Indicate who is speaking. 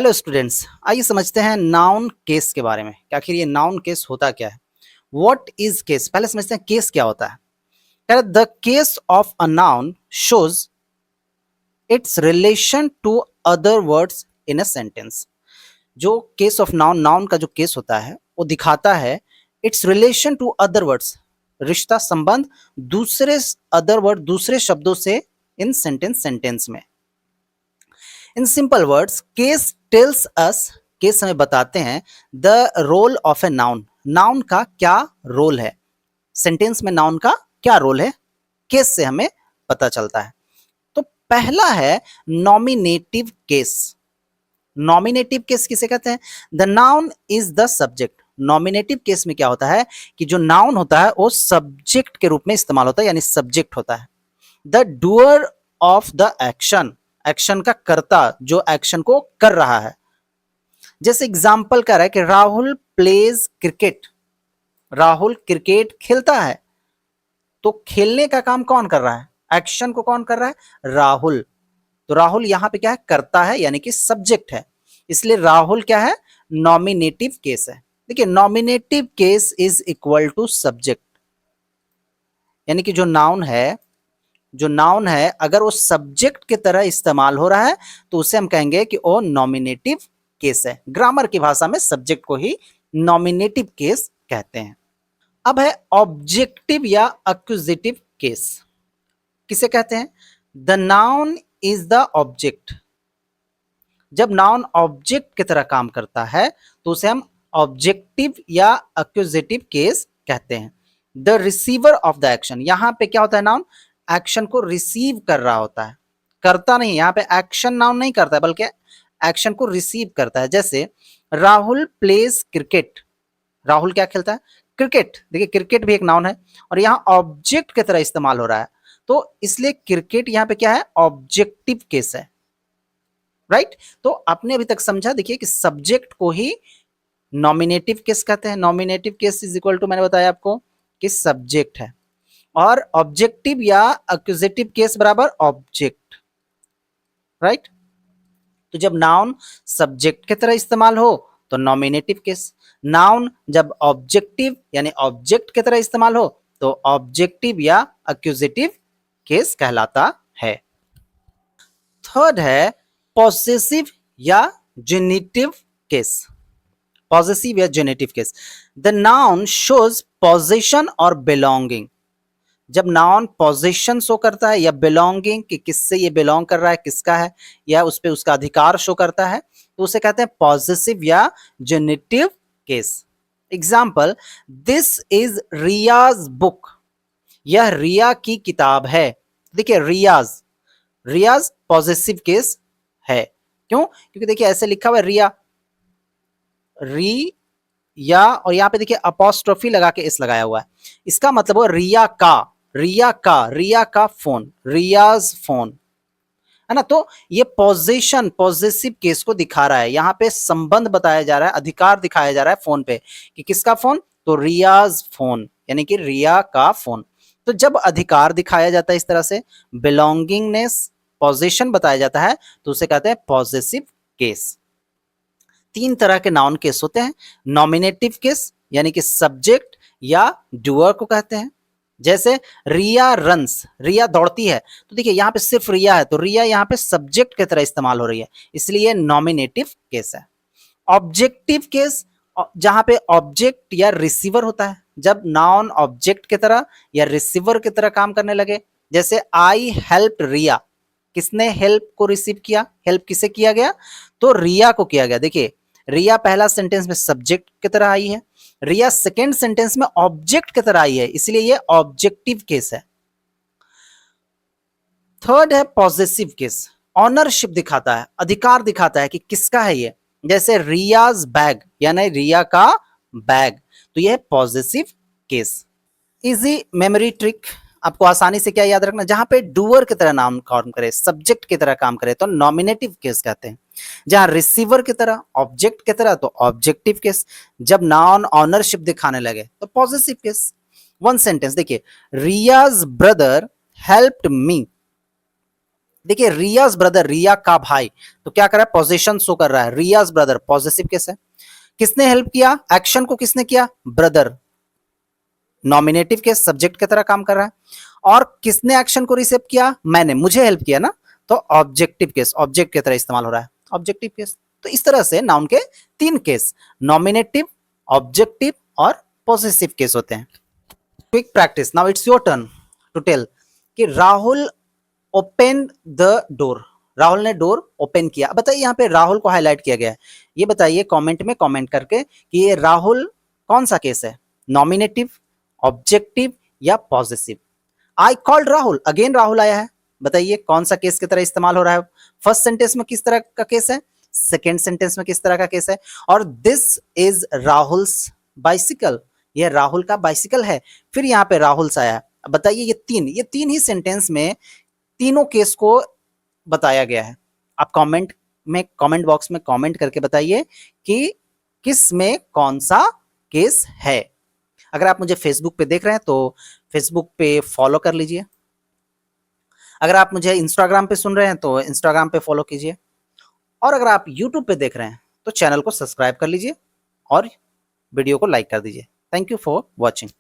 Speaker 1: Hello students, आइए समझते हैं नाउन केस के बारे में कि आखिर ये नाउन केस होता क्या है। व्हाट इज केस, पहले समझते हैं केस क्या होता है। The case of a noun shows its relation to other words in a sentence. जो केस ऑफ नाउन, नाउन का जो केस होता है वो दिखाता है its relation to other words, रिश्ता संबंध दूसरे अदर वर्ड दूसरे शब्दों से इन सेंटेंस में। In simple words case tells us, case हमें बताते हैं the role of a noun, noun का क्या रोल है, सेंटेंस में नाउन का क्या रोल है, केस से हमें पता चलता है। तो पहला है नॉमिनेटिव केस। नॉमिनेटिव केस किसे कहते हैं? The noun is the subject. Nominative case में क्या होता है कि जो नाउन होता है वो सब्जेक्ट के रूप में इस्तेमाल होता है, यानी सब्जेक्ट होता है। The doer of the action, action का कर्ता जो एक्शन को कर रहा है। जैसे एग्जाम्पल कह रहा है कि Rahul pledge cricket, Rahul cricket खेलता है। तो खेलने का काम कौन कर रहा है? एक्शन को कौन कर रहा है? राहुल। तो राहुल यहां पे क्या है? करता है, यानी कि सब्जेक्ट है। इसलिए राहुल क्या है? नॉमिनेटिव केस है। देखिए, nominative case is equal to subject, यानी कि जो नाउन है, जो नाउन है अगर वो सब्जेक्ट की तरह इस्तेमाल हो रहा है तो उसे हम कहेंगे कि वो नॉमिनेटिव केस है। ग्रामर की भाषा में सब्जेक्ट को ही नॉमिनेटिव केस कहते हैं। अब है ऑब्जेक्टिव या एक्यूजेटिव केस। किसे कहते हैं? The noun is the object. जब नाउन ऑब्जेक्ट की तरह काम करता है तो उसे हम ऑब्जेक्टिव या एक्यूजेटिव केस कहते हैं। The receiver of the action, यहां पे क्या होता है? नाउन एक्शन को रिसीव कर रहा होता है, करता नहीं। यहां पे एक्शन नाउन नहीं करता है बल्कि एक्शन को रिसीव करता है। जैसे राहुल प्लेज क्रिकेट, राहुल क्या खेलता है? क्रिकेट। देखिए, क्रिकेट भी एक नाउन है और यहां ऑब्जेक्ट की तरह इस्तेमाल हो रहा है, तो इसलिए क्रिकेट यहां पे क्या है? ऑब्जेक्टिव केस है। राइट? तो आपने अभी तक समझा, देखिए कि सब्जेक्ट को ही नॉमिनेटिव केस कहते हैं। Nominative case is equal to, मैंने बताया आपको कि सब्जेक्ट है, और ऑब्जेक्टिव या एक्यूजेटिव केस बराबर ऑब्जेक्ट। राइट? तो जब नाउन सब्जेक्ट की तरह इस्तेमाल हो तो नॉमिनेटिव केस, नाउन जब ऑब्जेक्टिव यानी ऑब्जेक्ट की तरह इस्तेमाल हो तो ऑब्जेक्टिव या एक्यूजेटिव केस कहलाता है। थर्ड है पॉसेसिव या जेनिटिव केस। पॉसेसिव या genitive case, the noun shows possession और बिलोंगिंग। जब नाउन पोजेशन शो करता है या बिलोंगिंग, कि किससे ये बिलोंग कर रहा है, किसका है, या उस पे उसका अधिकार शो करता है, तो उसे कहते हैं पॉसेसिव या genitive case. Example, this is Riya's book, यह रिया की किताब है। देखिए, रियाज, रियाज पॉसेसिव केस है। क्यों? क्योंकि देखिए ऐसे लिखा हुआ है रिया, री या, और यहाँ पे देखिए अपॉस्ट्रोफी लगा के एस लगाया हुआ है, इसका मतलब वो रिया का, रिया का, रिया का फोन, रियाज फोन, है ना। तो ये पोजेशन, पॉसेसिव केस को दिखा रहा है। यहाँ पे संबंध बताया जा रहा है, अधिकार दिखाया जा रहा है फोन पे, कि किसका फोन? तो रियाज फोन, यानी कि रिया का फोन। तो जब अधिकार दिखाया जाता है इस तरह से, बिलोंगिंगनेस, पोजेशन बताया जाता है, तो उसे कहते हैं पॉसेसिव केस। तीन तरह के नाउन केस होते हैं। नॉमिनेटिव केस, यानी कि सब्जेक्ट या डूअर को कहते हैं। जैसे रिया रन्स, रिया दौड़ती है, तो देखिए यहां पे सिर्फ रिया है, तो रिया यहां पे सब्जेक्ट की तरह इस्तेमाल हो रही है, इसलिए नॉमिनेटिव केस है। ऑब्जेक्टिव केस, जहां पे ऑब्जेक्ट या रिसीवर होता है, जब नाउन ऑब्जेक्ट की तरह या रिसीवर की तरह काम करने लगे। जैसे आई हेल्प रिया, किसने हेल्प को रिसीव किया? हेल्प किसे किया गया? तो रिया को किया गया। देखिए, रिया पहला सेंटेंस में सब्जेक्ट की तरह आई है, रिया सेकेंड सेंटेंस में ऑब्जेक्ट की तरह आई है, इसलिए ये ऑब्जेक्टिव केस है। थर्ड है पॉसेसिव केस, ऑनरशिप दिखाता है, अधिकार दिखाता है कि किसका है ये। जैसे रियाज बैग, यानी रिया का बैग, तो यह है possessive case. Easy memory trick, आपको आसानी से क्या याद रखना, जहां पे डूअर की तरह नाम काम करे, सब्जेक्ट की तरह काम करे, तो नॉमिनेटिव केस कहते हैं। जहां रिसीवर की तरह, ऑब्जेक्ट की तरह, तो ऑब्जेक्टिव केस। जब नाउन ऑनरशिप दिखाने लगे तो पॉसेसिव केस। वन सेंटेंस देखिए, रियाज ब्रदर हेल्प्ड मी, देखिए रियाज ब्रदर, रिया का भाई, तो क्या कर रहा है, पोजीशन शो कर रहा है, रियाज ब्रदर पॉजिटिव केस है। किसने हेल्प किया, एक्शन को किसने किया, ब्रदर, नॉमिनेटिव केस, सब्जेक्ट की तरह काम कर रहा है। और किसने एक्शन को रिसीव किया, मैंने, मुझे हेल्प किया ना, तो ऑब्जेक्टिव केस, ऑब्जेक्ट की तरह इस्तेमाल हो रहा है, ऑब्जेक्टिव केस। तो इस तरह से नाउन के तीन केस, नॉमिनेटिव, ऑब्जेक्टिव और पॉसेसिव केस होते हैं। Quick practice, now it's your turn to tell कि Rahul open the door, Rahul ने डोर ओपन किया। बताइए यहाँ पे राहुल को हाईलाइट किया गया है, ये बताइए कमेंट में कमेंट करके कि ये राहुल कौन सा केस है, नॉमिनेटिव, ऑब्जेक्टिव या positive. I called Rahul, again Rahul आया है, बताइए कौन सा केस की तरह इस्तेमाल हो रहा है, फर्स्ट सेंटेंस में किस तरह का केस है, सेकेंड सेंटेंस में किस तरह का केस है। और दिस इज राहुल्स बाइसिकल, यह राहुल का बाइसिकल है, फिर यहाँ पे राहुल आया है। बताइए ये तीन ही सेंटेंस में तीनों केस को बताया गया है। आप कमेंट में, कमेंट बॉक्स में कमेंट करके बताइए कि किस में कौन सा केस है। अगर आप मुझे फेसबुक पे देख रहे हैं तो फेसबुक पे फॉलो कर लीजिए, अगर आप मुझे इंस्टाग्राम पे सुन रहे हैं तो इंस्टाग्राम पे फॉलो कीजिए, और अगर आप यूट्यूब पे देख रहे हैं तो चैनल को सब्सक्राइब कर लीजिए और वीडियो को लाइक कर दीजिए। Thank you for watching.